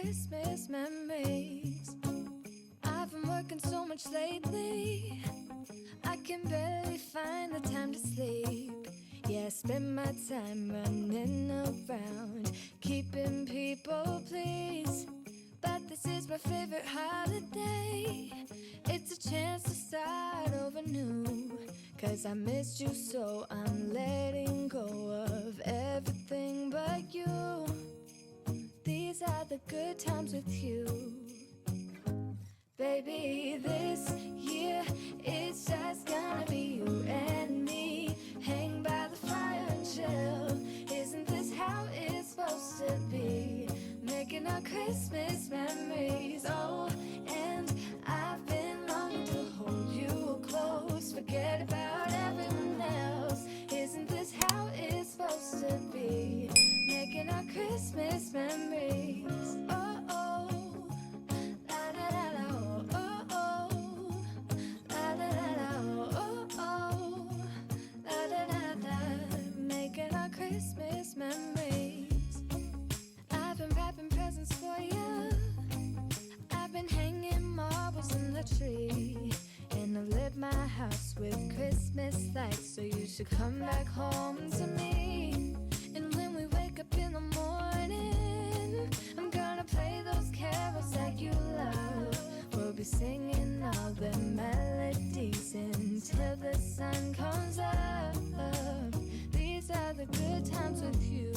Christmas memories. I've been working so much lately, I can barely find the time to sleep. Yeah, I spend my time running around, keeping people pleased. But this is my favorite holiday. It's a chance to start over new. 'Cause I missed you, so I'm letting go of everything but you. These are the good times with you. Baby, this year it's just gonna be you and me. Hang by the fire and chill. Isn't this how it's supposed to be? Making our Christmas memories. Oh, and I've been longing to hold you close. Forget about everyone else. Isn't this how it's supposed to be? Making our Christmas memories. Oh, oh, la da da da, oh, oh, la da da da, oh, oh, la da da da. Making our Christmas memories. I've been wrapping presents for you. I've been hanging marbles in the tree. And I've lit my house with Christmas lights. So you should come back home to me. And when we wake up in the morning, I'm gonna play those carols that you love. We'll be singing all the melodies until the sun comes up. These are the good times with you.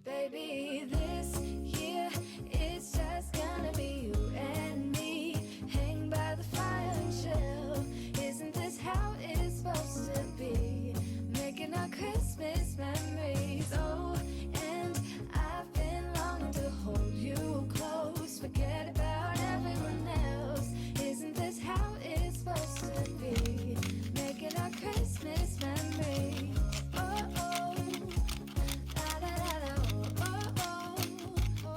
Baby, this year it's just gonna be you and me. Hang by the fire and chill. Isn't this how it's supposed to be? Making our Christmas memories. Oh, and I've been longing to hold you close. Forget about everyone else. Isn't this how it's supposed to be? Making our Christmas memories. Oh, oh, la da da da, oh, oh, oh,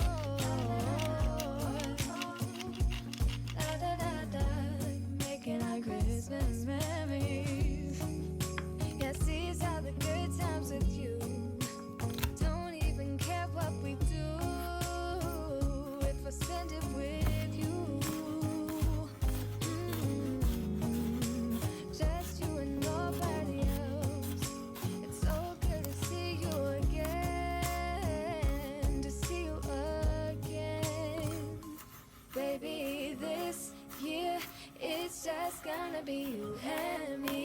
la da da da. Making our Christmas memories. Yes, these are the good times with you. Don't even care what we do if I spend it with you. Just you and nobody else. It's so good to see you again, to see you again. Baby, this year it's just gonna be you and me.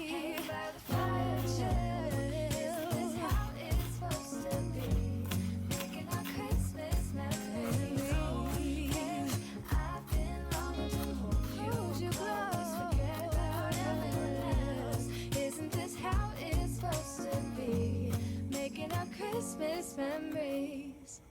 Hang by the fire, chill. Isn't this how it's supposed to be? Making our Christmas memories. And I've been longing to hold you close. Forget about everyone else. Isn't this how it's supposed to be? Making our Christmas memories.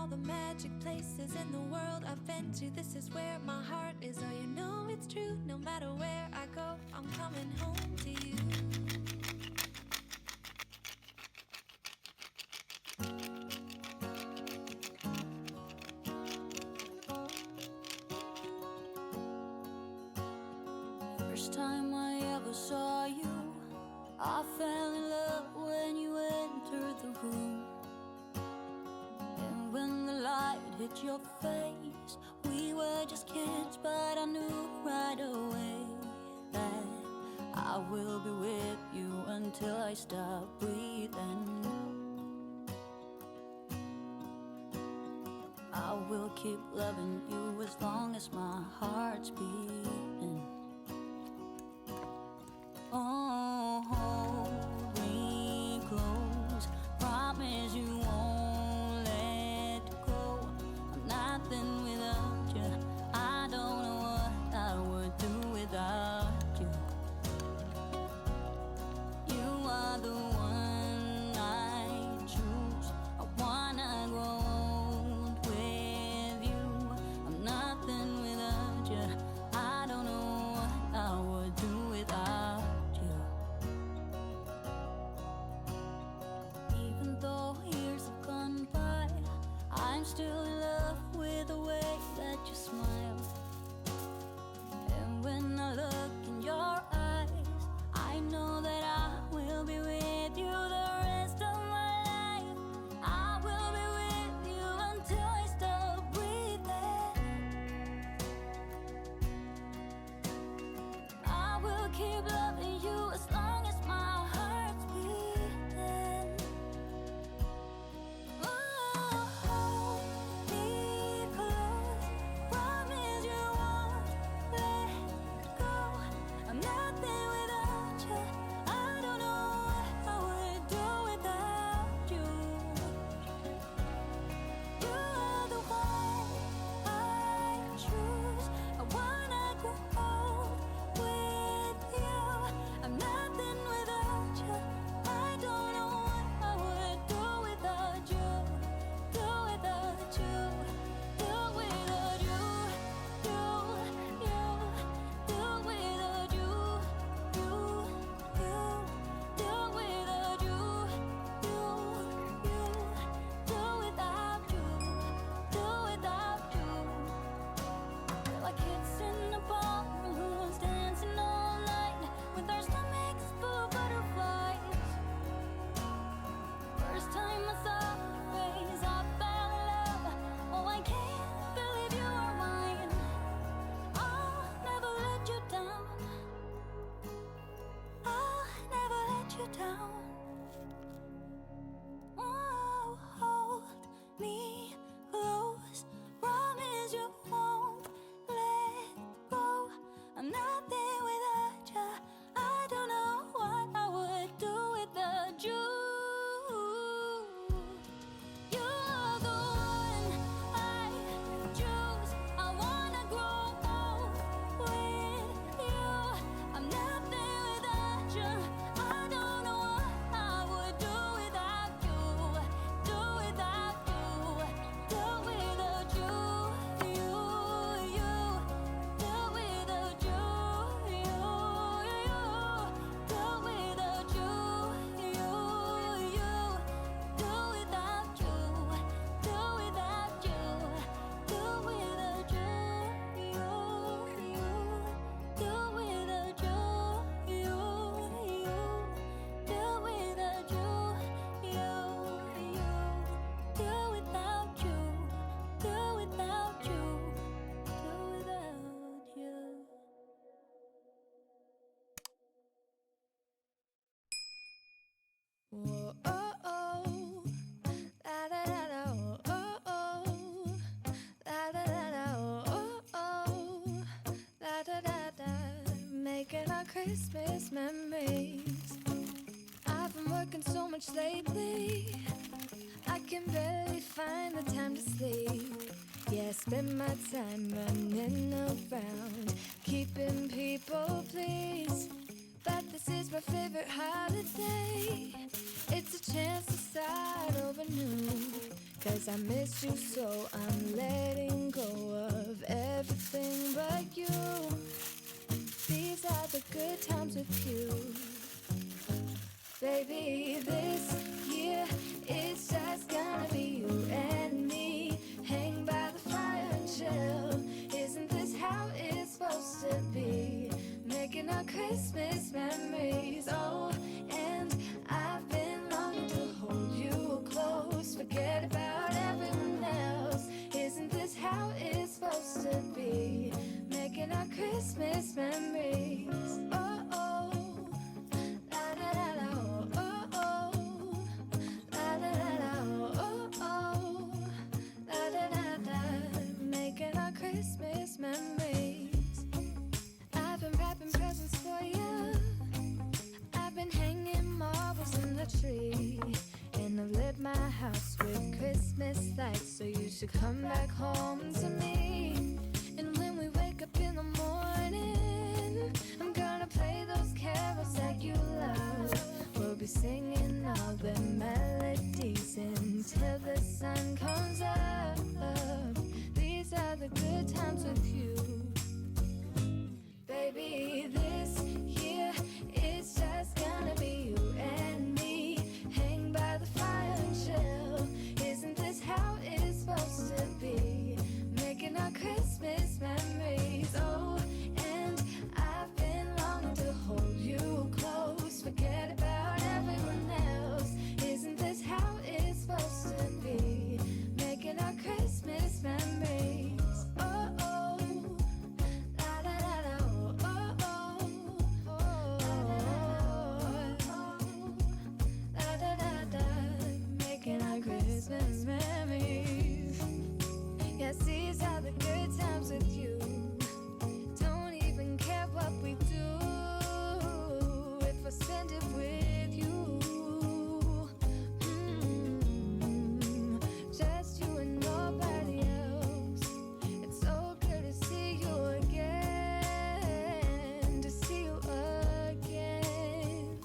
all the magic places in the world I've been to. This is where my heart is. Oh, you know it's true. No matter where I go, I'm coming home to you. First time I ever saw you, I fell in love when you entered the room. And when the light hit your face, we were just kids, but I knew right away that I will be with you until I stop breathing. I will keep loving you as long as my heart's beating. Oh, hold me close, promise you won't let go. I'm nothing without you, I don't know what I would do without you. You are the one I choose, I wanna grow old with you. I'm nothing without you, I don't know what I would do without you. Even though years have gone by, I'm still in love with the way that you smile. And when I look in your eyes, I know that I will be with you the rest of my life. I will be with you until I stop breathing. I will keep loving you as long as my heart's beating. Oh, hold me close, promise you won't let go. I'm nothing without you, I don't know what I would do without you. You are the one I choose, I wanna grow old with you. I'm nothing without you, I don't know what I would do without you. Do without you, do without you, do without you, do without you, do without you, do without you. We're like kids in the ballrooms, dancing all night with our stomachs full of butterflies. First time I saw your face, I fell in love. Oh, I can't believe you are mine. I'll never let you down, I'll never let you down. Oh, hold me close, promise you won't let go. I'm nothing without you, I don't know what I would do without you. You are the one I choose, I wanna grow old with you. I'm nothing without you, I don't know what I would do without you. Do without you, do without you, you, do without you, do without you, do without you, do without you, do without you, do without you, do without you, do without you, do without you, do without you. Whoa, oh, oh, la da da da, oh, oh, oh, la da da da, oh, oh, la da da da, making our Christmas memories. I've been working so much lately, I can barely find the time to sleep. Yeah, I spend my time running around, keeping people pleased. But this is my favorite holiday. It's a chance to start over new. 'cause I miss you, so I'm letting go of everything but you. These are the good times with you. Baby, this year it's just gonna be you and me. Hang by the fire and chill. Isn't this how it's supposed to be? Making our Christmas memories. Oh, and I've been longing to hold you close. Forget about everyone else. Isn't this how it's supposed to be? Making our Christmas memories. Oh, oh. La, da, da, da, oh, oh, oh. La, da, da, da, oh, oh. La, da, da, da. Making our Christmas memories. I've been wrapping presents for you. I've been hanging marbles in the tree. And I've lit my house with Christmas lights. So you should come back home to me. And when we wake up in the morning, I'm gonna play those carols that you love. We'll be singing all the melodies until the sun comes up. These are the good times with you. Baby, this year it's just gonna be you and me. Hang by the fire and chill. Isn't this how it's supposed to be? Making our Christmas memories. Oh, and I've been longing to hold you close. Forget about everyone else. Isn't this how it's supposed to be? Making our Christmas memories. Oh, oh. La, da, da, da, oh, oh, oh. La, da, da, da. Making our Christmas memories. Yes, these are the good times with you. Don't even care what we do if I spend it with you. Just you and nobody else. It's so good to see you again. To see you again.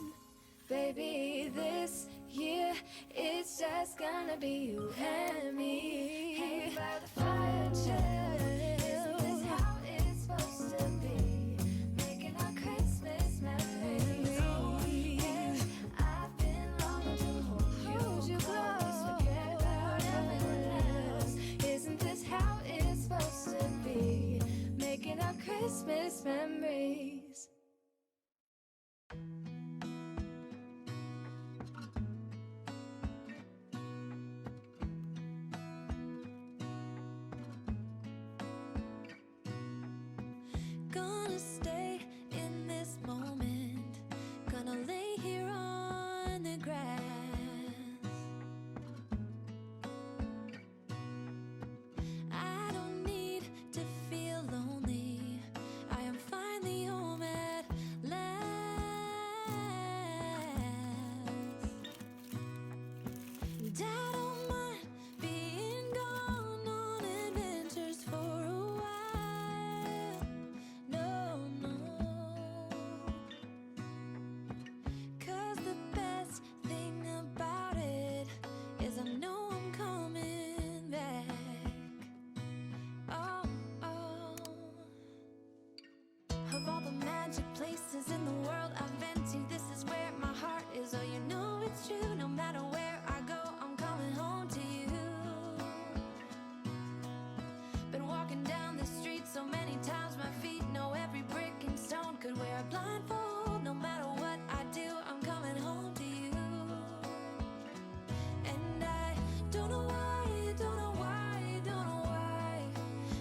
Baby, this year it's just gonna be you and me. Hang by the fire and chill. Isn't this how it's supposed to be? Making our Christmas memories. Oh, and I've been longing to hold you close. Forget about everyone else. Isn't this how it's supposed to be? Making our Christmas memories. Gonna stay in this moment. Gonna lay here on the grass. I don't need to feel lonely. I am finally home at last. And I don't mind being gone on adventures for a while. No, no. 'Cause the best thing about it is I know I'm coming back. Oh, oh. Of all the magic places in the world I've been to, this is where my heart is. Oh, you know it's true. No matter where I go, I'm coming home to you. Been walking down the street so many times, my feet know every brick and stone. Could wear a blindfold. No matter what I do, I'm coming home to you. And I don't know why, don't know why, don't know why.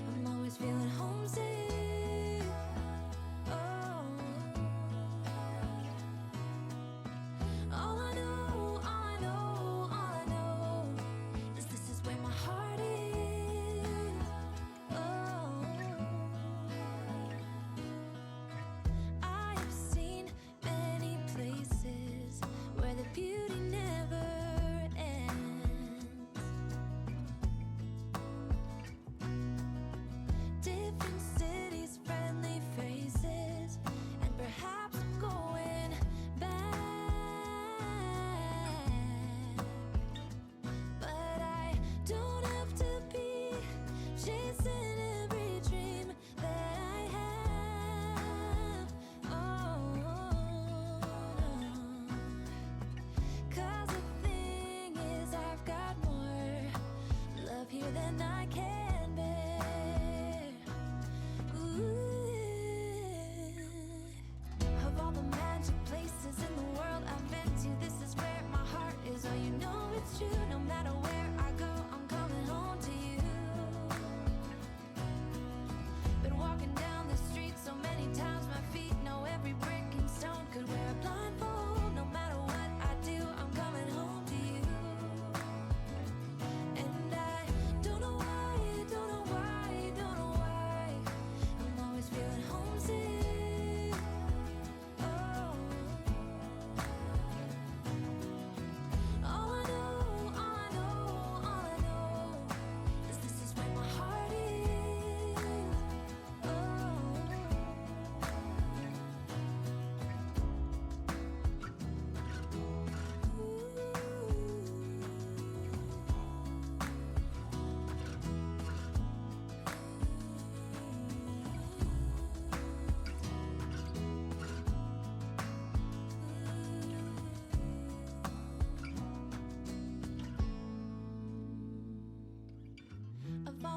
I'm always feeling homesick. Oh.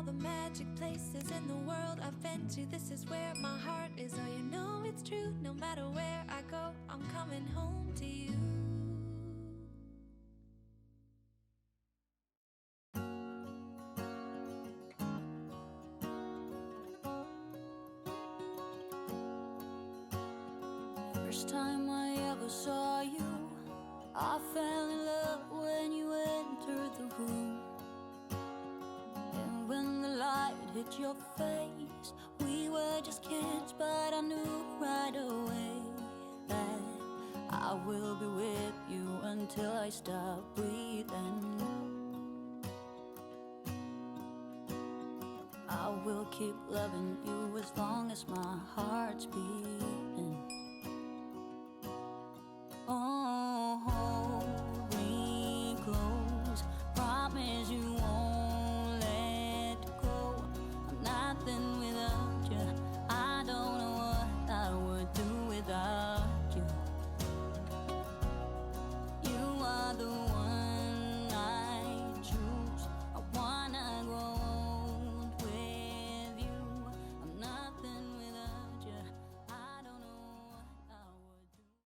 the magic places in the world I've been to. This is where my heart is. Oh, you know it's true. No matter where I go, I'm coming home to you. First time I ever saw you, I fell in love when you entered the room. And when the light hit your face, we were just kids, but I knew right away that I will be with you until I stop breathing. I will keep loving you as long as my heart's beating.